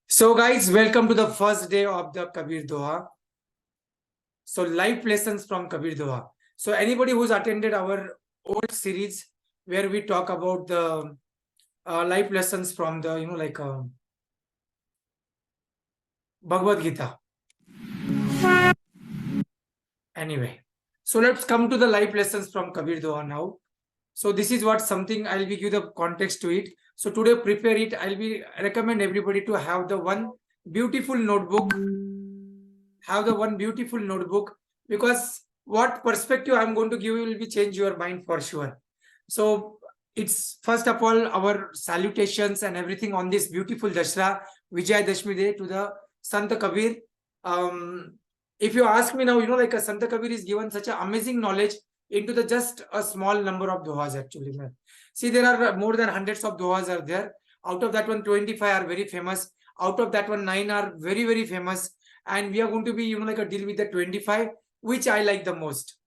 So guys, welcome to the first day of the Kabir Doha. So life lessons from Kabir Doha. So anybody who's attended our old series where we talk about the life lessons from the Bhagavad Gita. Anyway, so let's come to the life lessons from Kabir Doha now. So this is what something I'll be give the context to it. So today prepare it. I'll be recommend everybody to have the one beautiful notebook. Have the one beautiful notebook, because what perspective I'm going to give you will be change your mind for sure. So it's first of all our salutations and everything on this beautiful Dashra Vijayadashmi day to the Sant Kabir. If you ask me now, a Sant Kabir is given such an amazing knowledge into the just a small number of dohas actually. Man. See, there are more than hundreds of dohas are there. Out of that one, 25 are very famous. Out of that one, 9 are very, very famous. And we are going to be, a deal with the 25, which I like the most.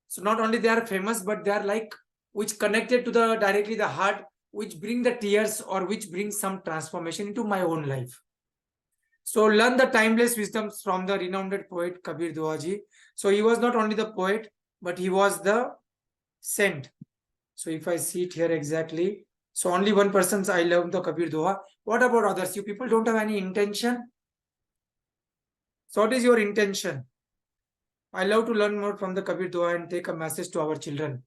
So not only they are famous, but they are like, which connected to the directly the heart, which bring the tears or which brings some transformation into my own life. So learn the timeless wisdoms from the renowned poet Kabir Doha ji. So he was not only the poet, but he was the saint. So if I see it here exactly, so only one person's I love the Kabir Doha. What about others? You people don't have any intention? So what is your intention? I love to learn more from the Kabir Doha and take a message to our children.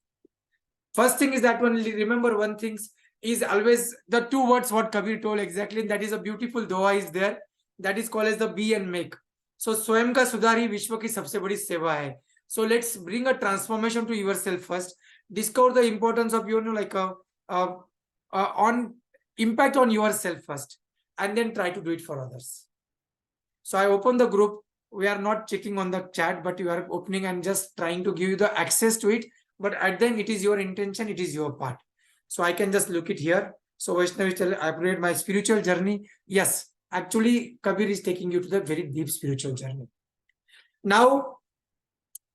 First thing is that one, remember one thing is always the two words what Kabir told exactly. That is a beautiful Doha is there. That is called as the be and make. So स्वयं का सुधार ही विश्व की सबसे बड़ी सेवा है. So let's bring a transformation to yourself first. Discover the importance of your on impact on yourself first, and then try to do it for others. So I open the group. We are not checking on the chat, but you are opening and just trying to give you the access to it. But at then it is your intention, it is your part. So I can just look it here. So Vaishnavi, I upgrade my spiritual journey. Yes, actually Kabir is taking you to the very deep spiritual journey. Now,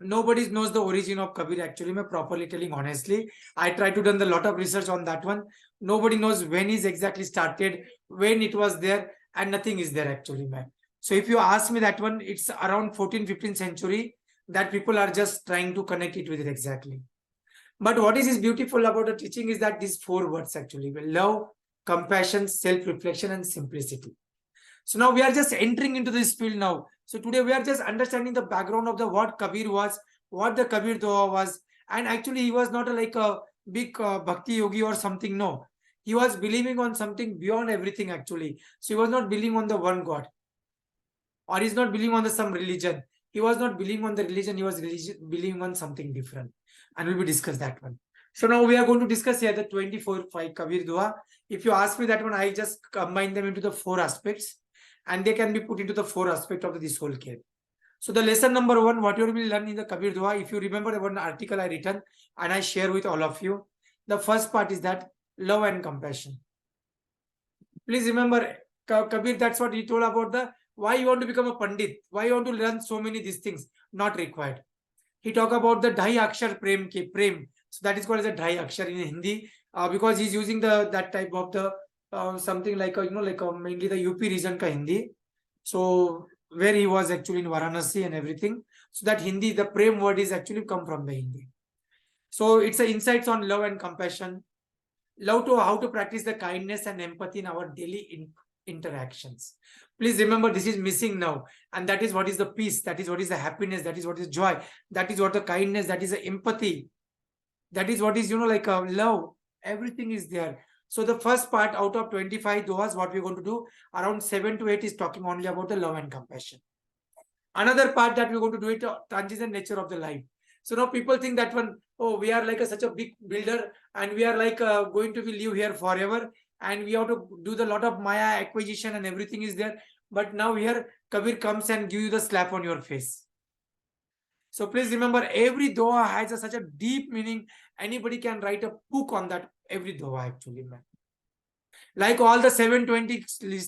nobody knows the origin of Kabir actually. I'm properly telling honestly. I tried to done a lot of research on that one. Nobody knows when is exactly started, when it was there, and nothing is there actually, man. So if you ask me that one, it's around 14th, 15th century that people are just trying to connect it with it exactly. But what is beautiful about the teaching is that these four words actually: love, compassion, self-reflection, and simplicity. So now we are just entering into this field now. So today we are just understanding the background of the what Kabir was, what the Kabir Doha was, and actually he was not like a big bhakti yogi or something. No, he was believing on something beyond everything actually. So he was not believing on the one God, or he's not believing on the some religion. He was not believing on the religion. He was believing on something different, and we will discuss that one. So now we are going to discuss here the 24/5 Kabir Doha. If you ask me that one, I just combine them into the four aspects, and they can be put into the four aspects of this whole care. So the lesson number one, what you will learn in the Kabir Doha, if you remember the one article I written and I share with all of you, the first part is that love and compassion. Please remember, Kabir, that's what he told about the why you want to become a Pandit, why you want to learn so many these things, not required. He talk about the Dhai Akshar Prem ke Prem. So that is called as a Dhai Akshar in Hindi, because he's using the that type of the something like mainly the UP region ka Hindi. So where he was actually in Varanasi and everything. So that Hindi, the Prem word is actually come from the Hindi. So it's a insights on love and compassion. Love to how to practice the kindness and empathy in our daily interactions. Please remember, this is missing now, and that is what is the peace, that is what is the happiness, that is what is joy, that is what the kindness, that is the empathy, that is what is love. Everything is there. So the first part out of 25 dohas, what we're going to do, around 7 to 8 is talking only about the love and compassion. Another part that we're going to do it, transition nature of the life. So now people think that one, oh, we are like such a big builder, and we are like going to be live here forever, and we have to do the lot of Maya acquisition and everything is there. But now here Kabir comes and give you the slap on your face. So please remember, every doha has such a deep meaning. Anybody can write a book on that, every doha actually, man. Like all the 720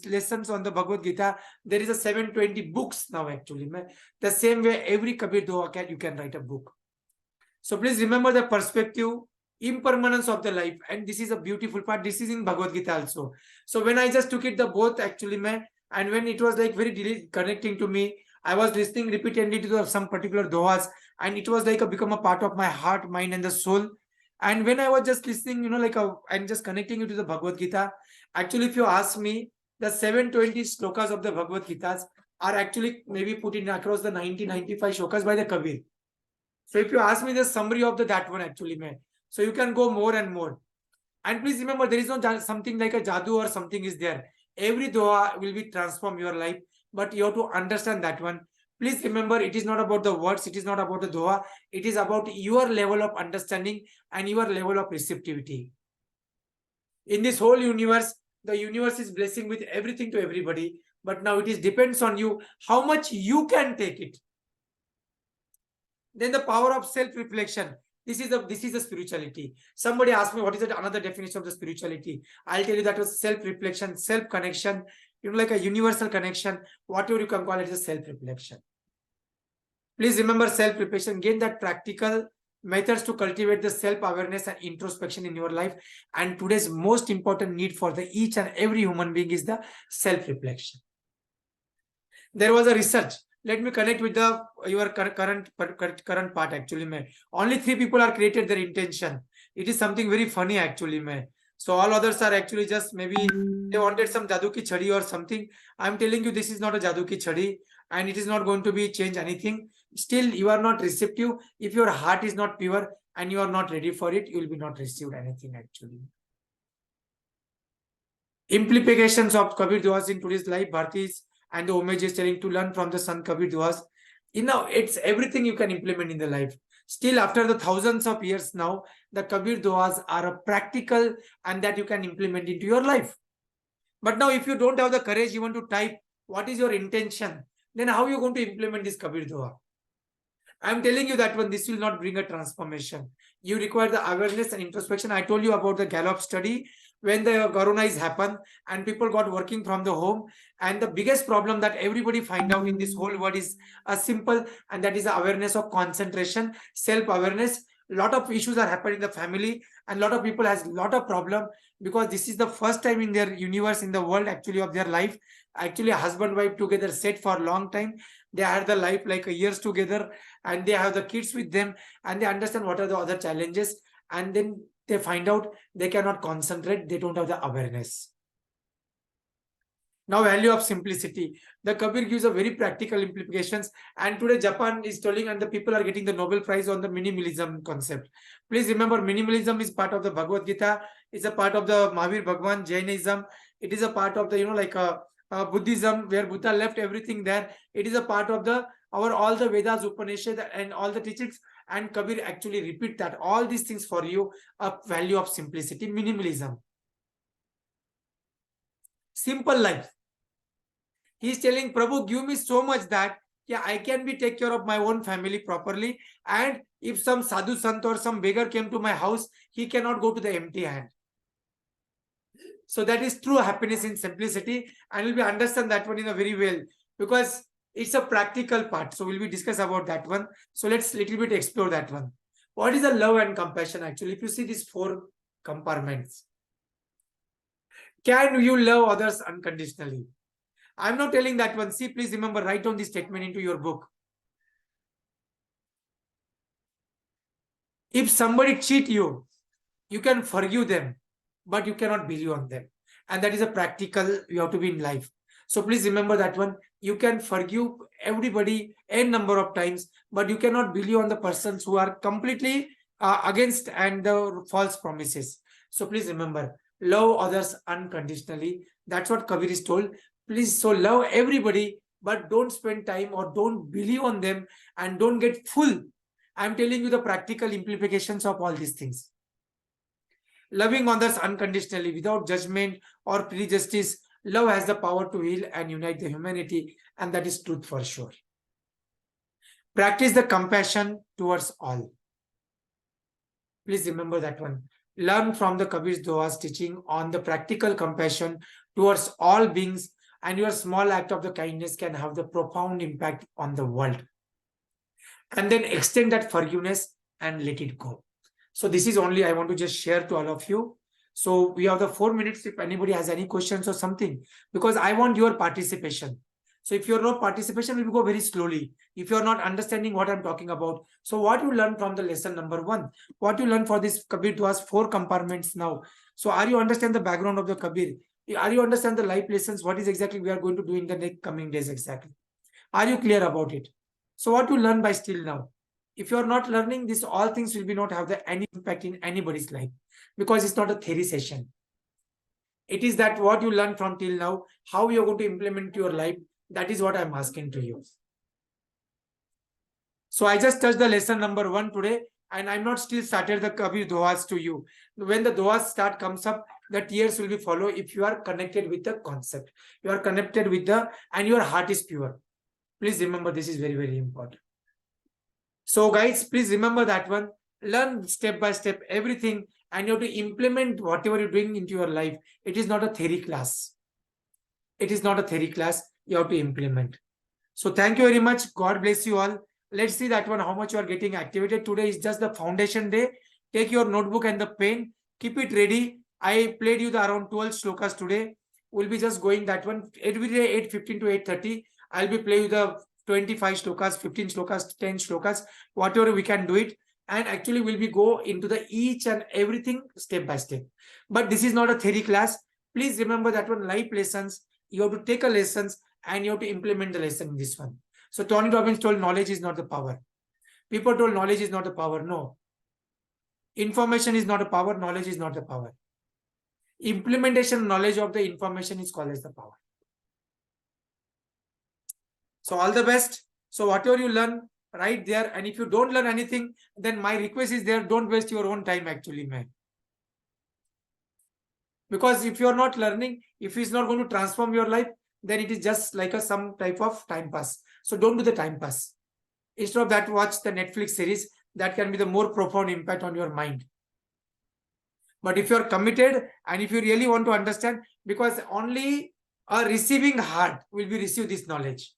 lessons on the Bhagavad Gita, there is a 720 books now actually, man. The same way every Kabir doha you can write a book. So please remember the perspective, impermanence of the life, and this is a beautiful part. This is in Bhagavad Gita also. So when I just took it, the both actually, And when it was like very connecting to me, I was listening repeatedly to some particular dohas, and it was like become a part of my heart, mind, and the soul. And when I was just listening, and just connecting it to the Bhagavad Gita, actually, if you ask me, the 720 slokas of the Bhagavad Gitas are actually maybe put in across the 95 slokas by the Kabir. So if you ask me the summary of that one, actually, man, so you can go more and more. And please remember, there is no something like a jadoo or something is there. Every doha will be transform your life, but you have to understand that one. Please remember, it is not about the words, it is not about the doha, it is about your level of understanding and your level of receptivity. In this whole universe, the universe is blessing with everything to everybody, but now it is depends on you how much you can take it. Then the power of self-reflection. This is the spirituality. Somebody asked me what is another definition of the spirituality. I'll tell you that was self-reflection, self-connection, like a universal connection, whatever you can call it, is a self-reflection. Please remember self-reflection. Gain that practical methods to cultivate the self-awareness and introspection in your life. And today's most important need for the each and every human being is the self-reflection. There was a research. Let me connect with your current part actually. Only 3 people are created their intention. It is something very funny actually. So all others are actually just maybe they wanted some jadoo ki chadi or something. I'm telling you, this is not a jadoo ki chadi, and it is not going to be change anything. Still, you are not receptive. If your heart is not pure and you are not ready for it, you will be not received anything actually. Implications of Kabir Dohas in today's life. Bharati's and the homage is telling to learn from the son Kabir Dohas. It's everything you can implement in the life. Still, after the thousands of years now, the Kabir Dohas are a practical and that you can implement into your life. But now, if you don't have the courage even to type what is your intention, then how are you going to implement this Kabir Doha? I'm telling you that one, this will not bring a transformation. You require the awareness and introspection. I told you about the Gallup study when the corona is happened and people got working from the home. And the biggest problem that everybody find out in this whole world is a simple, and that is the awareness of concentration, self-awareness. A lot of issues are happening in the family, and a lot of people has a lot of problem because this is the first time in their universe, in the world actually of their life. Actually, husband wife together set for a long time. They had the life like years together, and they have the kids with them, and they understand what are the other challenges, and then they find out they cannot concentrate, they don't have the awareness. Now, value of simplicity. The Kabir gives a very practical implications, and today Japan is telling, and the people are getting the Nobel Prize on the minimalism concept. Please remember, minimalism is part of the Bhagavad Gita. It's a part of the Mahavir Bhagwan, Jainism. It is a part of the Buddhism, where Buddha left everything there. It is a part of all the Vedas, Upanishad, and all the teachings. And Kabir actually repeat that all these things for you. A value of simplicity, minimalism, simple life. He is telling, Prabhu, give me so much that I can take care of my own family properly. And if some sadhu sant or some beggar came to my house, he cannot go to the empty hand. So that is true happiness in simplicity, and we'll understand that one in a very well, because it's a practical part. So we'll be discuss about that one. So let's little bit explore that one. What is the love and compassion actually? If you see these 4 compartments, can you love others unconditionally? I'm not telling that one. See, please remember, write down this statement into your book. If somebody cheat you, you can forgive them, but you cannot believe on them. And that is a practical, you have to be in life. So please remember that one. You can forgive everybody a number of times, but you cannot believe on the persons who are completely against and the false promises. So please remember, love others unconditionally. That's what Kabir is told. Please, so love everybody, but don't spend time or don't believe on them and don't get full. I'm telling you the practical implications of all these things. Loving others unconditionally without judgment or prejudice, love has the power to heal and unite the humanity, and that is truth for sure. Practice the compassion towards all. Please remember that one. Learn from the Kabir's Doha's teaching on the practical compassion towards all beings, and your small act of the kindness can have the profound impact on the world. And then extend that forgiveness and let it go. So this is only I want to just share to all of you. So we have the 4 minutes if anybody has any questions or something, because I want your participation. So if you're not participation, we will go very slowly. If you're not understanding what I'm talking about. So what you learn from the lesson number 1, what you learn for this Kabir Doha's 4 compartments now. So are you understand the background of the Kabir? Are you understand the life lessons? What is exactly we are going to do in the next coming days exactly? Are you clear about it? So what you learn by still now? If you're not learning this, all things will be not have the any impact in anybody's life, because it's not a theory session. It is that what you learn from till now, how you're going to implement your life. That is what I'm asking to you. So I just touched the lesson number 1 today, and I'm not still started the Kabir Dohas to you. When the Dohas start comes up, the tears will be follow if you are connected with the concept. You are connected with the, and your heart is pure. Please remember, this is very, very important. So guys, please remember that one. Learn step by step everything, and you have to implement whatever you're doing into your life. It is not a theory class. It is not a theory class. You have to implement. So thank you very much. God bless you all. Let's see that one, how much you are getting activated. Today is just the foundation day. Take your notebook and the pen. Keep it ready. I played you the around 12 shlokas today. We'll be just going that one every day 8:15 to 8:30. I'll be playing you the 25 shlokas, 15 shlokas, 10 shlokas, whatever we can do it. And actually we'll be go into the each and everything step by step. But this is not a theory class. Please remember that one, life lessons. You have to take a lessons and you have to implement the lesson in this one. So Tony Robbins told knowledge is not the power. People told knowledge is not the power. No. Information is not a power. Knowledge is not the power. Implementation knowledge of the information is called as the power. So all the best. So whatever you learn, right there. And if you don't learn anything, then my request is there, don't waste your own time actually, man. Because if you're not learning, if it's not going to transform your life, then it is just like a some type of time pass. So don't do the time pass. Instead of that, watch the Netflix series. That can be the more profound impact on your mind. But if you're committed and if you really want to understand, because only a receiving heart will be receive this knowledge.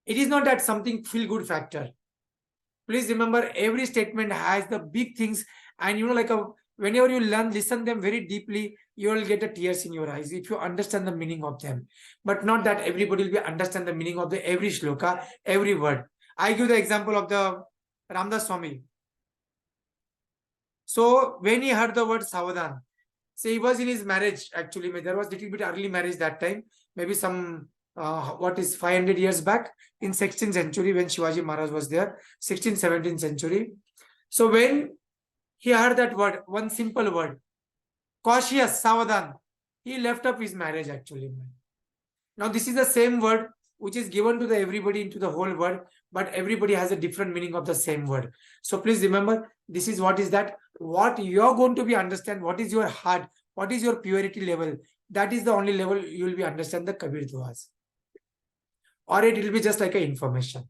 It is not that something feel good factor. Please remember, every statement has the big things, and you know, like whenever you learn, listen them very deeply, you will get the tears in your eyes if you understand the meaning of them. But not that everybody will be understand the meaning of the every shloka, every word. I give the example of the Ramdas Swami. So when he heard the word Savadan, so he was in his marriage actually. There was little bit early marriage that time, maybe some what is 500 years back in 16th century when Shivaji Maharaj was there, 16th, 17th century. So when he heard that word, one simple word, cautious, Savadan, he left up his marriage actually. Now this is the same word which is given to the everybody into the whole world, but everybody has a different meaning of the same word. So please remember, this is what is that, what you're going to be understand, what is your heart, what is your purity level. That is the only level you will be understand the Kabir Dohas. Or it will be just like an information.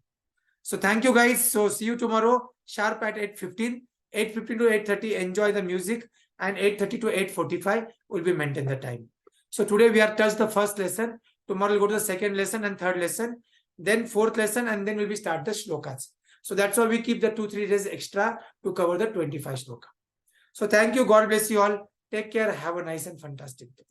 So thank you guys. So see you tomorrow sharp at 8:15. 8:15 to 8:30, enjoy the music, and 8:30 to 8:45 will be maintain the time. So today we are touched the first lesson. Tomorrow we'll go to the second lesson and third lesson, then fourth lesson, and then we'll be start the shlokas. So that's why we keep the 2-3 days extra to cover the 25 shloka. So thank you. God bless you all. Take care. Have a nice and fantastic day.